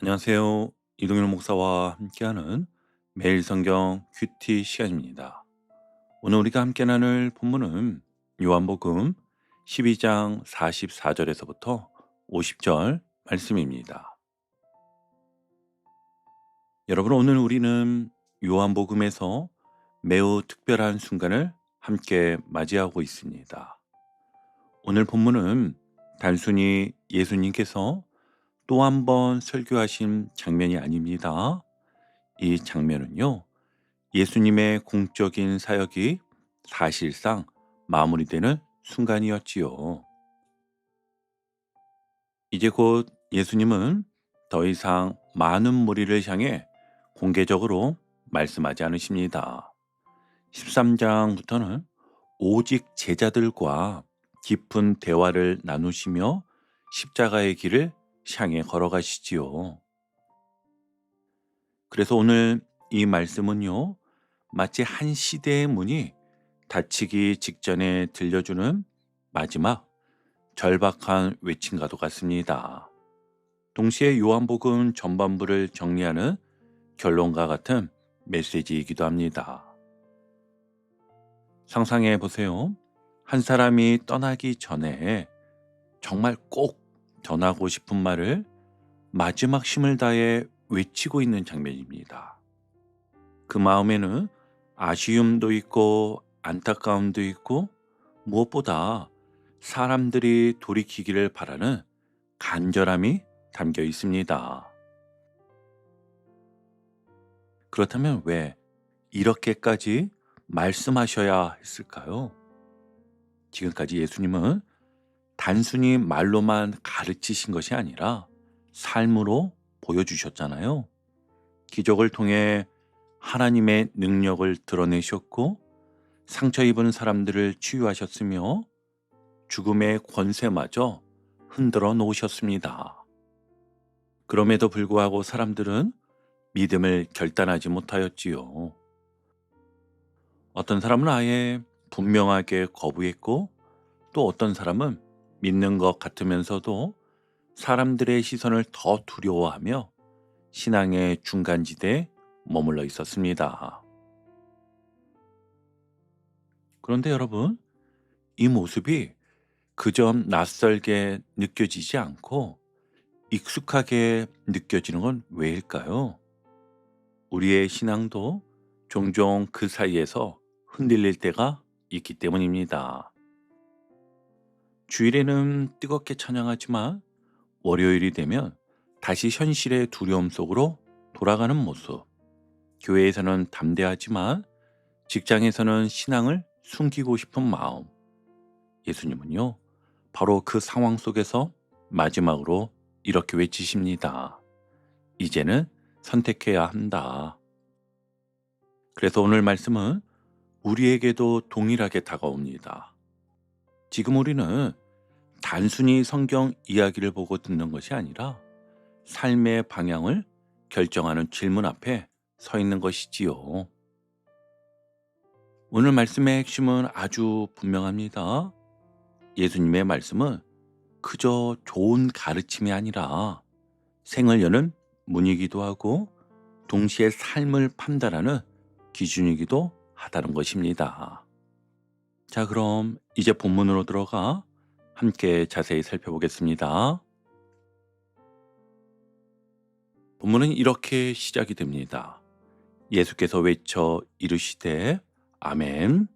안녕하세요. 이동일 목사와 함께하는 매일 성경 큐티 시간입니다. 오늘 우리가 함께 나눌 본문은 요한복음 12장 44절에서부터 50절 말씀입니다. 여러분, 오늘 우리는 요한복음에서 매우 특별한 순간을 함께 맞이하고 있습니다. 오늘 본문은 단순히 예수님께서 또 한 번 설교하신 장면이 아닙니다. 이 장면은요, 예수님의 공적인 사역이 사실상 마무리되는 순간이었지요. 이제 곧 예수님은 더 이상 많은 무리를 향해 공개적으로 말씀하지 않으십니다. 13장부터는 오직 제자들과 깊은 대화를 나누시며 십자가의 길을 향해 걸어가시지요. 그래서 오늘 이 말씀은요, 마치 한 시대의 문이 닫히기 직전에 들려주는 마지막 절박한 외침과도 같습니다. 동시에 요한복음 전반부를 정리하는 결론과 같은 메시지이기도 합니다. 상상해 보세요. 한 사람이 떠나기 전에 정말 꼭 전하고 싶은 말을 마지막 힘을 다해 외치고 있는 장면입니다. 그 마음에는 아쉬움도 있고 안타까움도 있고 무엇보다 사람들이 돌이키기를 바라는 간절함이 담겨 있습니다. 그렇다면 왜 이렇게까지 말씀하셔야 했을까요? 지금까지 예수님은 단순히 말로만 가르치신 것이 아니라 삶으로 보여주셨잖아요. 기적을 통해 하나님의 능력을 드러내셨고 상처 입은 사람들을 치유하셨으며 죽음의 권세마저 흔들어 놓으셨습니다. 그럼에도 불구하고 사람들은 믿음을 결단하지 못하였지요. 어떤 사람은 아예 분명하게 거부했고 또 어떤 사람은 믿는 것 같으면서도 사람들의 시선을 더 두려워하며 신앙의 중간지대에 머물러 있었습니다. 그런데 여러분, 이 모습이 그저 낯설게 느껴지지 않고 익숙하게 느껴지는 건 왜일까요? 우리의 신앙도 종종 그 사이에서 흔들릴 때가 있기 때문입니다. 주일에는 뜨겁게 찬양하지만 월요일이 되면 다시 현실의 두려움 속으로 돌아가는 모습. 교회에서는 담대하지만 직장에서는 신앙을 숨기고 싶은 마음. 예수님은요, 바로 그 상황 속에서 마지막으로 이렇게 외치십니다. 이제는 선택해야 한다. 그래서 오늘 말씀은 우리에게도 동일하게 다가옵니다. 지금 우리는 단순히 성경 이야기를 보고 듣는 것이 아니라 삶의 방향을 결정하는 질문 앞에 서 있는 것이지요. 오늘 말씀의 핵심은 아주 분명합니다. 예수님의 말씀은 그저 좋은 가르침이 아니라 생을 여는 문이기도 하고 동시에 삶을 판단하는 기준이기도 하다는 것입니다. 자, 그럼 이제 본문으로 들어가 함께 자세히 살펴보겠습니다. 본문은 이렇게 시작이 됩니다. 예수께서 외쳐 이르시되 아멘.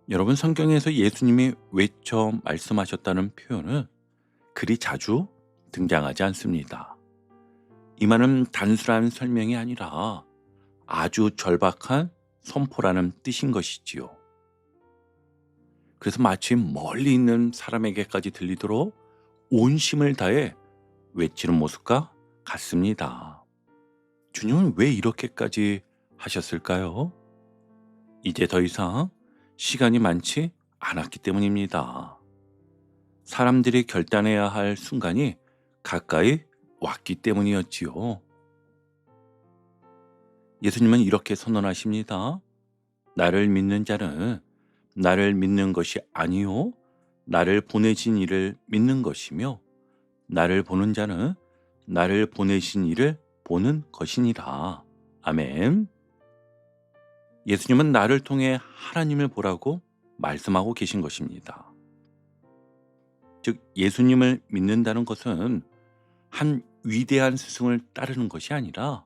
여러분, 성경에서 예수님이 외쳐 말씀하셨다는 표현은 그리 자주 등장하지 않습니다. 이 말은 단순한 설명이 아니라 아주 절박한 선포라는 뜻인 것이지요. 그래서 마치 멀리 있는 사람에게까지 들리도록 온 힘을 다해 외치는 모습과 같습니다. 주님은 왜 이렇게까지 하셨을까요? 이제 더 이상 시간이 많지 않았기 때문입니다. 사람들이 결단해야 할 순간이 가까이 왔기 때문이었지요. 예수님은 이렇게 선언하십니다. 나를 믿는 자는 나를 믿는 것이 아니요 나를 보내신 이를 믿는 것이며 나를 보는 자는 나를 보내신 이를 보는 것이니라. 아멘. 예수님은 나를 통해 하나님을 보라고 말씀하고 계신 것입니다. 즉, 예수님을 믿는다는 것은 한 위대한 스승을 따르는 것이 아니라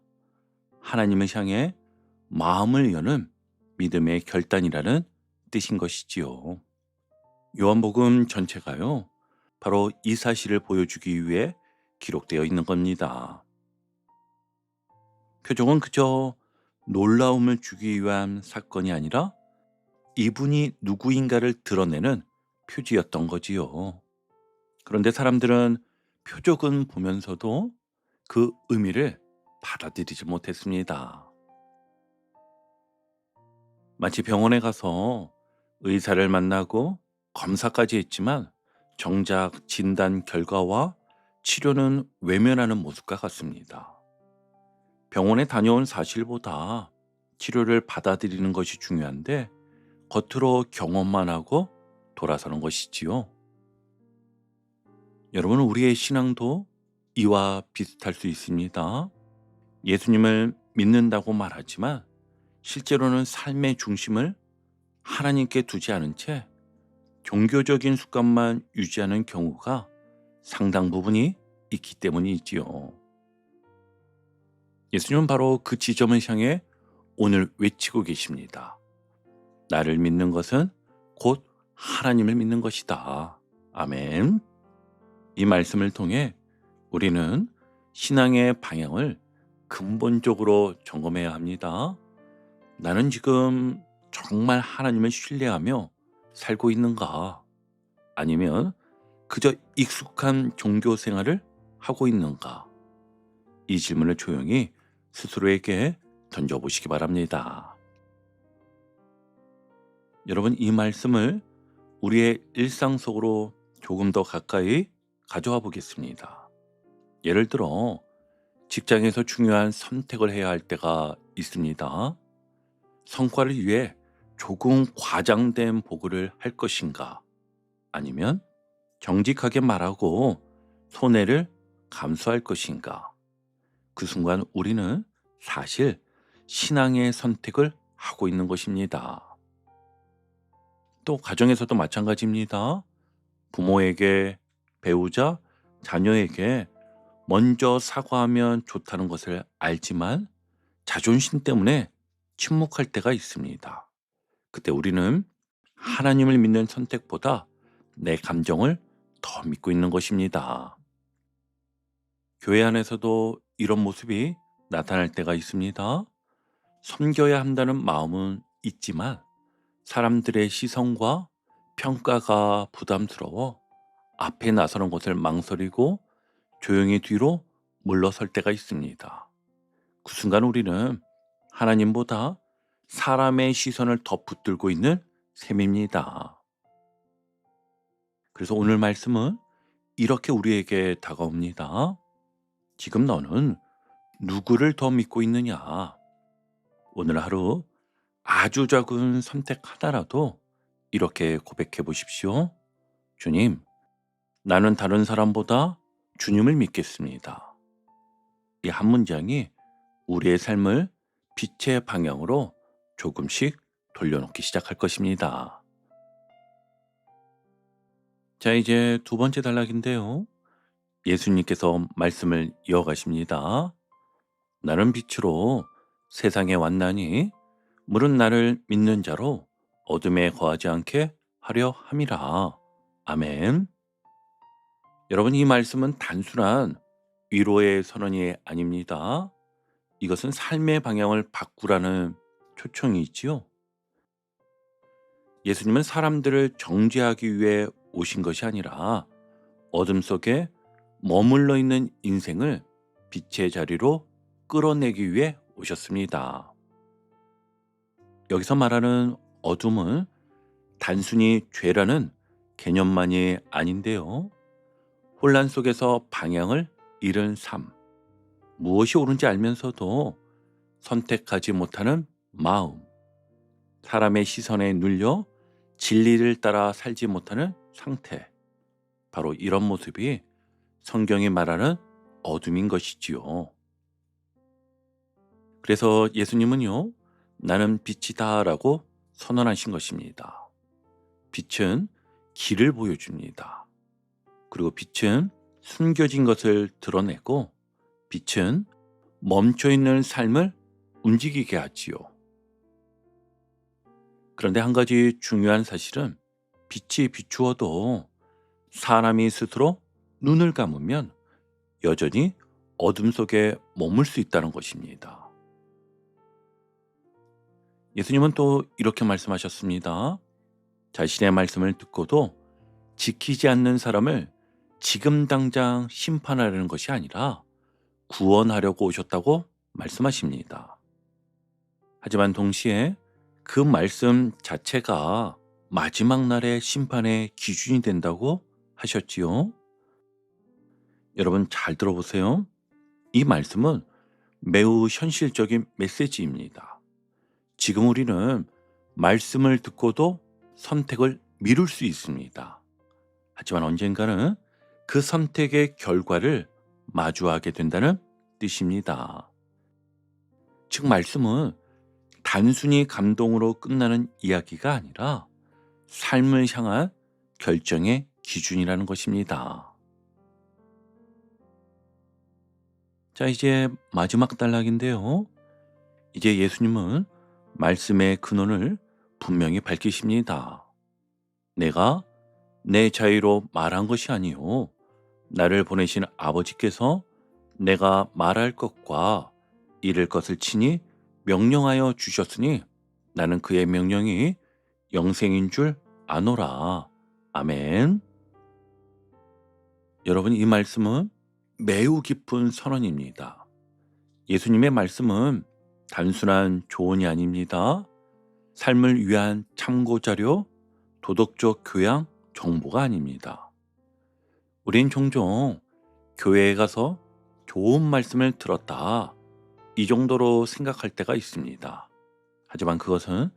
하나님을 향해 마음을 여는 믿음의 결단이라는 뜻인 것이지요. 요한복음 전체가요, 바로 이 사실을 보여주기 위해 기록되어 있는 겁니다. 표적은 그저 놀라움을 주기 위한 사건이 아니라 이분이 누구인가를 드러내는 표지였던 거지요. 그런데 사람들은 표적은 보면서도 그 의미를 받아들이지 못했습니다. 마치 병원에 가서 의사를 만나고 검사까지 했지만 정작 진단 결과와 치료는 외면하는 모습과 같습니다. 병원에 다녀온 사실보다 치료를 받아들이는 것이 중요한데 겉으로 경험만 하고 돌아서는 것이지요. 여러분, 우리의 신앙도 이와 비슷할 수 있습니다. 예수님을 믿는다고 말하지만 실제로는 삶의 중심을 하나님께 두지 않은 채 종교적인 습관만 유지하는 경우가 상당 부분이 있기 때문이지요. 예수님은 바로 그 지점을 향해 오늘 외치고 계십니다. 나를 믿는 것은 곧 하나님을 믿는 것이다. 아멘. 이 말씀을 통해 우리는 신앙의 방향을 근본적으로 점검해야 합니다. 나는 지금 정말 하나님을 신뢰하며 살고 있는가? 아니면 그저 익숙한 종교 생활을 하고 있는가? 이 질문을 조용히 스스로에게 던져보시기 바랍니다. 여러분, 이 말씀을 우리의 일상 속으로 조금 더 가까이 가져와 보겠습니다. 예를 들어 직장에서 중요한 선택을 해야 할 때가 있습니다. 성과를 위해 조금 과장된 보고를 할 것인가? 아니면 정직하게 말하고 손해를 감수할 것인가? 그 순간 우리는 사실 신앙의 선택을 하고 있는 것입니다. 또 가정에서도 마찬가지입니다. 부모에게, 배우자, 자녀에게 먼저 사과하면 좋다는 것을 알지만 자존심 때문에 침묵할 때가 있습니다. 그때 우리는 하나님을 믿는 선택보다 내 감정을 더 믿고 있는 것입니다. 교회 안에서도 이런 모습이 나타날 때가 있습니다. 섬겨야 한다는 마음은 있지만 사람들의 시선과 평가가 부담스러워 앞에 나서는 것을 망설이고 조용히 뒤로 물러설 때가 있습니다. 그 순간 우리는 하나님보다 사람의 시선을 더 붙들고 있는 셈입니다. 그래서 오늘 말씀은 이렇게 우리에게 다가옵니다. 지금 너는 누구를 더 믿고 있느냐? 오늘 하루 아주 작은 선택 하나라도 이렇게 고백해 보십시오. 주님, 나는 다른 사람보다 주님을 믿겠습니다. 이 한 문장이 우리의 삶을 빛의 방향으로 조금씩 돌려놓기 시작할 것입니다. 자, 이제 두 번째 단락인데요. 예수님께서 말씀을 이어가십니다. 나는 빛으로 세상에 왔나니 물은 나를 믿는 자로 어둠에 거하지 않게 하려 함이라. 아멘. 여러분, 이 말씀은 단순한 위로의 선언이 아닙니다. 이것은 삶의 방향을 바꾸라는 초청이 있지요. 예수님은 사람들을 정죄하기 위해 오신 것이 아니라 어둠 속에 머물러 있는 인생을 빛의 자리로 끌어내기 위해 오셨습니다. 여기서 말하는 어둠은 단순히 죄라는 개념만이 아닌데요. 혼란 속에서 방향을 잃은 삶, 무엇이 옳은지 알면서도 선택하지 못하는 마음, 사람의 시선에 눌려 진리를 따라 살지 못하는 상태, 바로 이런 모습이 성경이 말하는 어둠인 것이지요. 그래서 예수님은요, 나는 빛이다라고 선언하신 것입니다. 빛은 길을 보여줍니다. 그리고 빛은 숨겨진 것을 드러내고 빛은 멈춰있는 삶을 움직이게 하지요. 그런데 한 가지 중요한 사실은 빛이 비추어도 사람이 스스로 눈을 감으면 여전히 어둠 속에 머물 수 있다는 것입니다. 예수님은 또 이렇게 말씀하셨습니다. 자신의 말씀을 듣고도 지키지 않는 사람을 지금 당장 심판하려는 것이 아니라 구원하려고 오셨다고 말씀하십니다. 하지만 동시에 그 말씀 자체가 마지막 날의 심판의 기준이 된다고 하셨지요. 여러분 잘 들어보세요. 이 말씀은 매우 현실적인 메시지입니다. 지금 우리는 말씀을 듣고도 선택을 미룰 수 있습니다. 하지만 언젠가는 그 선택의 결과를 마주하게 된다는 뜻입니다. 즉 말씀은 단순히 감동으로 끝나는 이야기가 아니라 삶을 향한 결정의 기준이라는 것입니다. 자, 이제 마지막 단락인데요. 이제 예수님은 말씀의 근원을 분명히 밝히십니다. 내가 내 자유로 말한 것이 아니요 나를 보내신 아버지께서 내가 말할 것과 이를 것을 친히 명령하여 주셨으니 나는 그의 명령이 영생인 줄 아노라. 아멘. 여러분 이 말씀은 매우 깊은 선언입니다. 예수님의 말씀은 단순한 조언이 아닙니다. 삶을 위한 참고자료, 도덕적 교양, 정보가 아닙니다. 우린 종종 교회에 가서 좋은 말씀을 들었다, 이 정도로 생각할 때가 있습니다. 하지만 그것은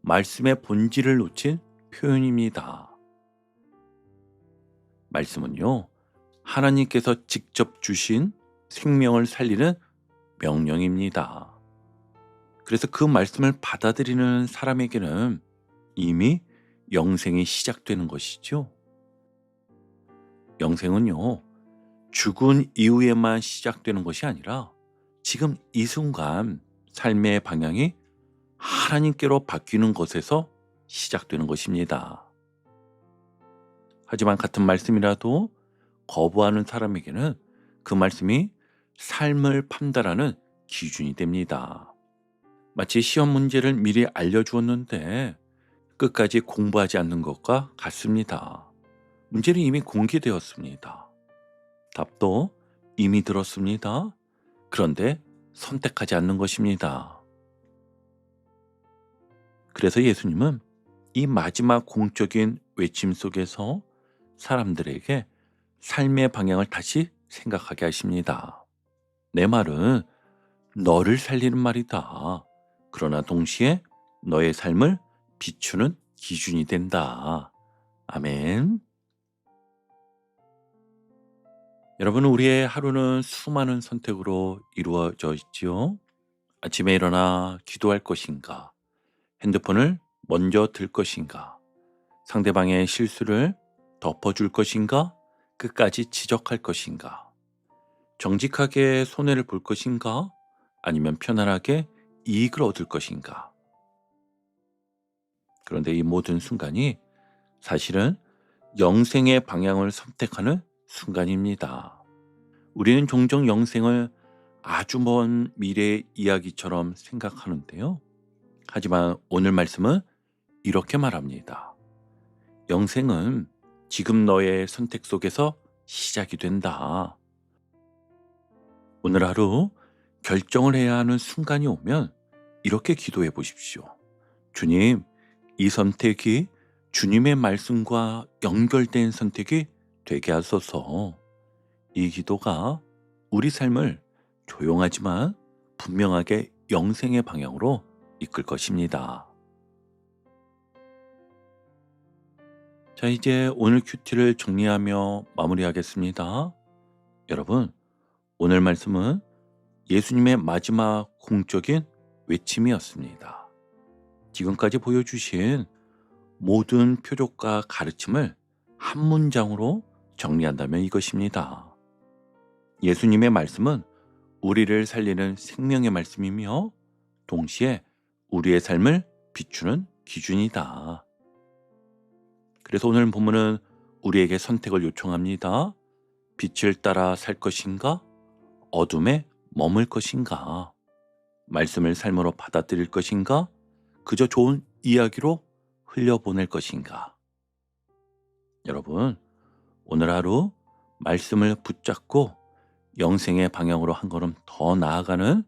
말씀의 본질을 놓친 표현입니다. 말씀은요, 하나님께서 직접 주신 생명을 살리는 명령입니다. 그래서 그 말씀을 받아들이는 사람에게는 이미 영생이 시작되는 것이죠. 영생은요, 죽은 이후에만 시작되는 것이 아니라 지금 이 순간 삶의 방향이 하나님께로 바뀌는 것에서 시작되는 것입니다. 하지만 같은 말씀이라도 거부하는 사람에게는 그 말씀이 삶을 판단하는 기준이 됩니다. 마치 시험 문제를 미리 알려주었는데 끝까지 공부하지 않는 것과 같습니다. 문제는 이미 공개되었습니다. 답도 이미 들었습니다. 그런데 선택하지 않는 것입니다. 그래서 예수님은 이 마지막 공적인 외침 속에서 사람들에게 삶의 방향을 다시 생각하게 하십니다. 내 말은 너를 살리는 말이다. 그러나 동시에 너의 삶을 비추는 기준이 된다. 아멘. 여러분, 우리의 하루는 수많은 선택으로 이루어져 있지요. 아침에 일어나 기도할 것인가? 핸드폰을 먼저 들 것인가? 상대방의 실수를 덮어줄 것인가? 끝까지 지적할 것인가? 정직하게 손해를 볼 것인가? 아니면 편안하게 이익을 얻을 것인가? 그런데 이 모든 순간이 사실은 영생의 방향을 선택하는 순간입니다. 우리는 종종 영생을 아주 먼 미래의 이야기처럼 생각하는데요. 하지만 오늘 말씀은 이렇게 말합니다. 영생은 지금 너의 선택 속에서 시작이 된다. 오늘 하루 결정을 해야 하는 순간이 오면 이렇게 기도해 보십시오. 주님, 이 선택이 주님의 말씀과 연결된 선택이 되게 하소서. 이 기도가 우리 삶을 조용하지만 분명하게 영생의 방향으로 이끌 것입니다. 자, 이제 오늘 큐티를 정리하며 마무리하겠습니다. 여러분, 오늘 말씀은 예수님의 마지막 공적인 외침이었습니다. 지금까지 보여주신 모든 표적과 가르침을 한 문장으로 정리한다면 이것입니다. 예수님의 말씀은 우리를 살리는 생명의 말씀이며 동시에 우리의 삶을 비추는 기준이다. 그래서 오늘 본문은 우리에게 선택을 요청합니다. 빛을 따라 살 것인가? 어둠에 머물 것인가? 말씀을 삶으로 받아들일 것인가? 그저 좋은 이야기로 흘려보낼 것인가? 여러분, 오늘 하루 말씀을 붙잡고 영생의 방향으로 한 걸음 더 나아가는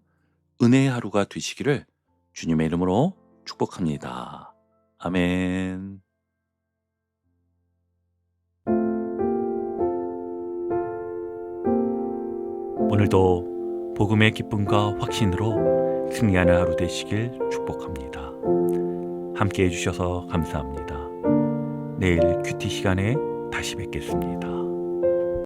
은혜의 하루가 되시기를 주님의 이름으로 축복합니다. 아멘. 오늘도 복음의 기쁨과 확신으로 승리하는 하루 되시길 축복합니다. 함께 해주셔서 감사합니다. 내일 큐티 시간에 다시 뵙겠습니다.